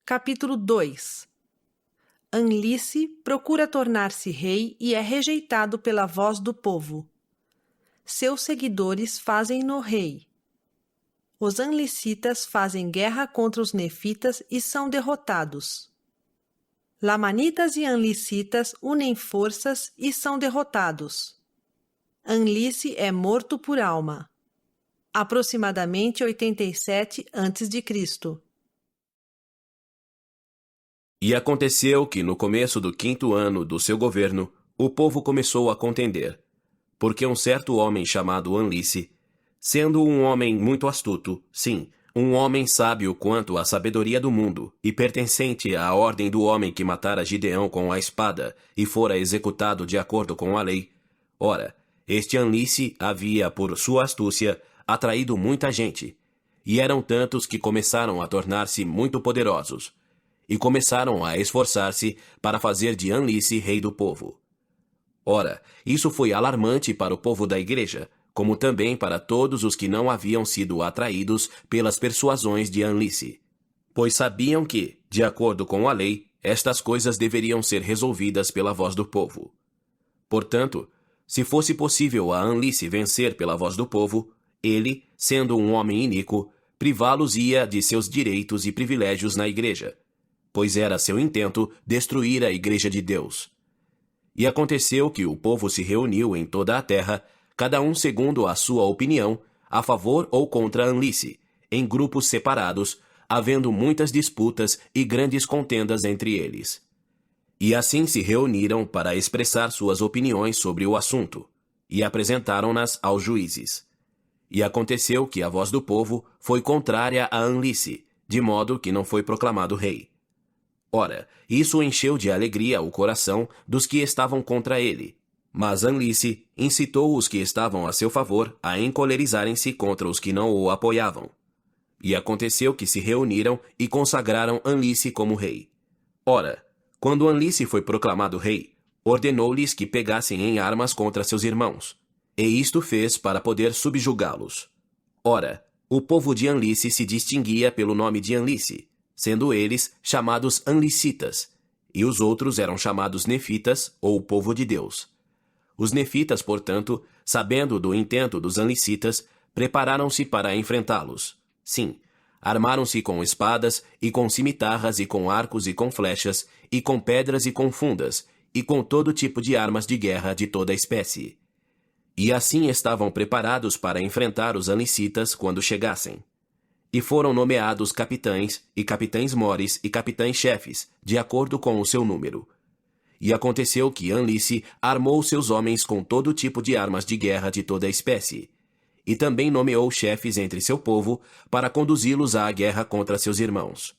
Capítulo 2. Anlice procura tornar-se rei e é rejeitado pela voz do povo. Seus seguidores fazem-no rei. Os anlicitas fazem guerra contra os nefitas e são derrotados. Lamanitas e anlicitas unem forças e são derrotados. Anlice é morto por Alma. Aproximadamente 87 a.C. E aconteceu que, no começo do 5º ano do seu governo, o povo começou a contender, porque um certo homem chamado Anlice, sendo um homem muito astuto, sim, um homem sábio quanto à sabedoria do mundo, e pertencente à ordem do homem que matara Gideão com a espada e fora executado de acordo com a lei, ora, este Anlice havia, por sua astúcia, atraído muita gente, e eram tantos que começaram a tornar-se muito poderosos, e começaram a esforçar-se para fazer de Anlice rei do povo. Ora, isso foi alarmante para o povo da igreja, como também para todos os que não haviam sido atraídos pelas persuasões de Anlice, pois sabiam que, de acordo com a lei, estas coisas deveriam ser resolvidas pela voz do povo. Portanto, se fosse possível a Anlice vencer pela voz do povo, ele, sendo um homem iníquo, privá-los-ia de seus direitos e privilégios na igreja, pois era seu intento destruir a igreja de Deus. E aconteceu que o povo se reuniu em toda a terra, cada um segundo a sua opinião, a favor ou contra Anlice, em grupos separados, havendo muitas disputas e grandes contendas entre eles. E assim se reuniram para expressar suas opiniões sobre o assunto, e apresentaram-nas aos juízes. E aconteceu que a voz do povo foi contrária a Anlice, de modo que não foi proclamado rei. Ora, isso encheu de alegria o coração dos que estavam contra ele. Mas Anlice incitou os que estavam a seu favor a encolerizarem-se contra os que não o apoiavam. E aconteceu que se reuniram e consagraram Anlice como rei. Ora, quando Anlice foi proclamado rei, ordenou-lhes que pegassem em armas contra seus irmãos, e isto fez para poder subjugá-los. Ora, o povo de Anlice se distinguia pelo nome de Anlice, sendo eles chamados Anlicitas, e os outros eram chamados Nefitas, ou povo de Deus. Os Nefitas, portanto, sabendo do intento dos Anlicitas, prepararam-se para enfrentá-los. Sim, armaram-se com espadas, e com cimitarras, e com arcos, e com flechas, e com pedras, e com fundas, e com todo tipo de armas de guerra de toda espécie. E assim estavam preparados para enfrentar os Anlicitas quando chegassem. E foram nomeados capitães, e capitães-mores, e capitães-chefes, de acordo com o seu número. E aconteceu que Anlice armou seus homens com todo tipo de armas de guerra de toda espécie, e também nomeou chefes entre seu povo para conduzi-los à guerra contra seus irmãos.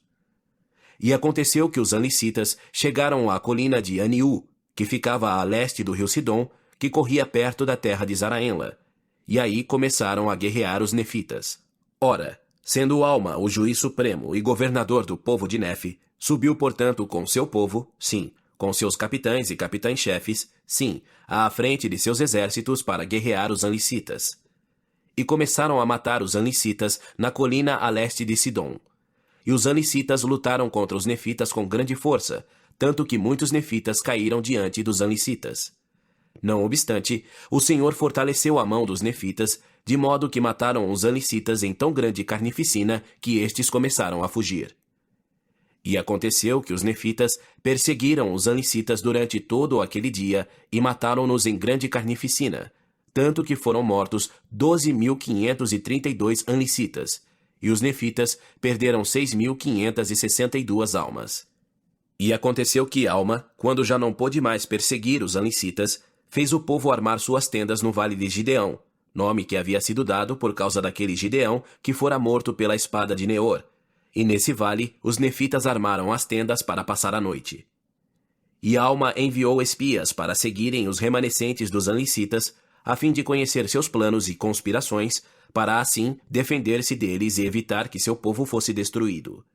E aconteceu que os Anlicitas chegaram à colina de Aniú, que ficava a leste do rio Sidom, que corria perto da terra de Zaraenla, e aí começaram a guerrear os nefitas. Ora, sendo Alma o juiz supremo e governador do povo de Nefe, subiu, portanto, com seu povo, sim, com seus capitães e capitães-chefes, sim, à frente de seus exércitos para guerrear os Anlicitas. E começaram a matar os Anlicitas na colina a leste de Sidom. E os Anlicitas lutaram contra os nefitas com grande força, tanto que muitos nefitas caíram diante dos Anlicitas. Não obstante, o Senhor fortaleceu a mão dos nefitas, de modo que mataram os Anlicitas em tão grande carnificina que estes começaram a fugir. E aconteceu que os nefitas perseguiram os Anlicitas durante todo aquele dia e mataram-nos em grande carnificina, tanto que foram mortos 12.532 Anlicitas, e os nefitas perderam 6.562 almas. E aconteceu que Alma, quando já não pôde mais perseguir os Anlicitas, fez o povo armar suas tendas no vale de Gideão, nome que havia sido dado por causa daquele Gideão que fora morto pela espada de Neor. E nesse vale, os nefitas armaram as tendas para passar a noite. E Alma enviou espias para seguirem os remanescentes dos Anlicitas, a fim de conhecer seus planos e conspirações, para assim defender-se deles e evitar que seu povo fosse destruído.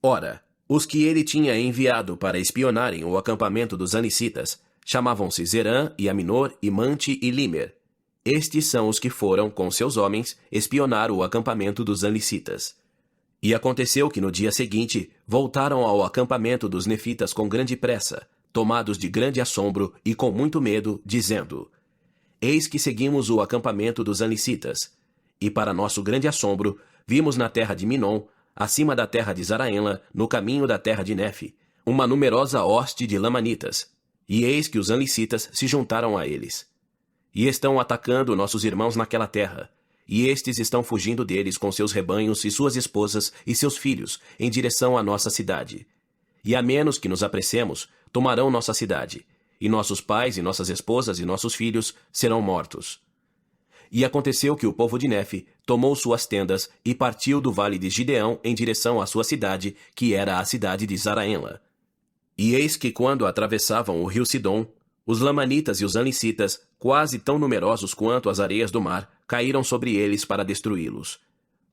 Ora, os que ele tinha enviado para espionarem o acampamento dos Anlicitas chamavam-se Zerã, e Aminor, e Mante e Limer. Estes são os que foram, com seus homens, espionar o acampamento dos Anlicitas. E aconteceu que no dia seguinte voltaram ao acampamento dos nefitas com grande pressa, tomados de grande assombro e com muito medo, dizendo: Eis que seguimos o acampamento dos anlicitas, e para nosso grande assombro, vimos na terra de Minom, acima da terra de Zaraenla, no caminho da terra de Nefe, uma numerosa hoste de lamanitas, e eis que os anlicitas se juntaram a eles. E estão atacando nossos irmãos naquela terra, e estes estão fugindo deles com seus rebanhos e suas esposas e seus filhos, em direção à nossa cidade. E a menos que nos apressemos, tomarão nossa cidade, e nossos pais e nossas esposas e nossos filhos serão mortos. E aconteceu que o povo de Nefe tomou suas tendas e partiu do vale de Gideão em direção à sua cidade, que era a cidade de Zaraenla. E eis que quando atravessavam o rio Sidom, os lamanitas e os anlicitas, quase tão numerosos quanto as areias do mar, caíram sobre eles para destruí-los.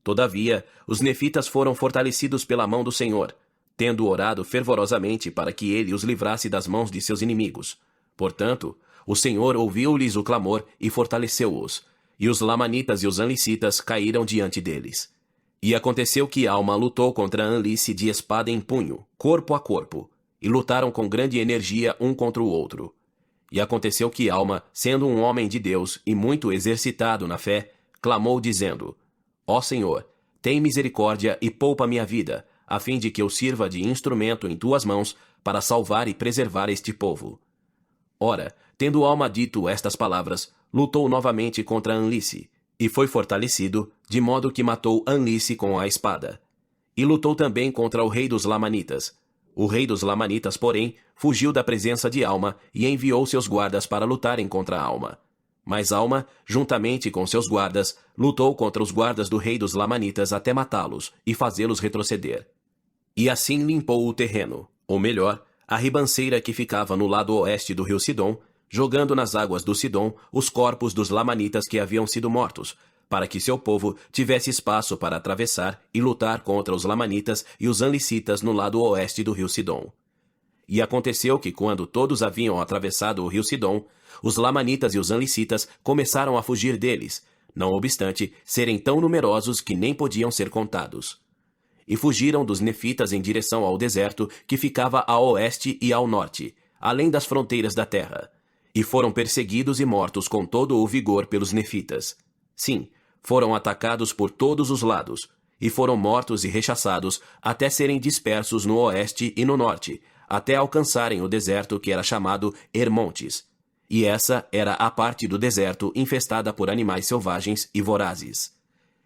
Todavia, os nefitas foram fortalecidos pela mão do Senhor, tendo orado fervorosamente para que ele os livrasse das mãos de seus inimigos. Portanto, o Senhor ouviu-lhes o clamor e fortaleceu-os, e os lamanitas e os anlicitas caíram diante deles. E aconteceu que Alma lutou contra Anlice de espada em punho, corpo a corpo, e lutaram com grande energia um contra o outro. E aconteceu que Alma, sendo um homem de Deus e muito exercitado na fé, clamou dizendo: Ó Senhor, tem misericórdia e poupa minha vida, a fim de que eu sirva de instrumento em tuas mãos para salvar e preservar este povo. Ora, tendo Alma dito estas palavras, lutou novamente contra Anlice, e foi fortalecido, de modo que matou Anlice com a espada. E lutou também contra o rei dos Lamanitas. O rei dos Lamanitas, porém, fugiu da presença de Alma e enviou seus guardas para lutarem contra Alma. Mas Alma, juntamente com seus guardas, lutou contra os guardas do rei dos Lamanitas até matá-los e fazê-los retroceder. E assim limpou o terreno, ou melhor, a ribanceira que ficava no lado oeste do rio Sidom, jogando nas águas do Sidom os corpos dos Lamanitas que haviam sido mortos, para que seu povo tivesse espaço para atravessar e lutar contra os Lamanitas e os anlicitas no lado oeste do rio Sidom. E aconteceu que quando todos haviam atravessado o rio Sidom, os Lamanitas e os anlicitas começaram a fugir deles, não obstante serem tão numerosos que nem podiam ser contados. E fugiram dos nefitas em direção ao deserto que ficava a oeste e ao norte, além das fronteiras da terra, e foram perseguidos e mortos com todo o vigor pelos nefitas. Sim, foram atacados por todos os lados, e foram mortos e rechaçados até serem dispersos no oeste e no norte, até alcançarem o deserto que era chamado Hermontes. E essa era a parte do deserto infestada por animais selvagens e vorazes.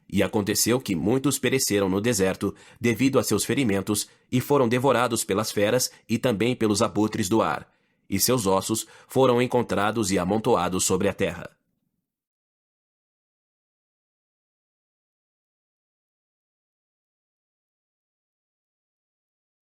E aconteceu que muitos pereceram no deserto devido a seus ferimentos e foram devorados pelas feras e também pelos abutres do ar, e seus ossos foram encontrados e amontoados sobre a terra.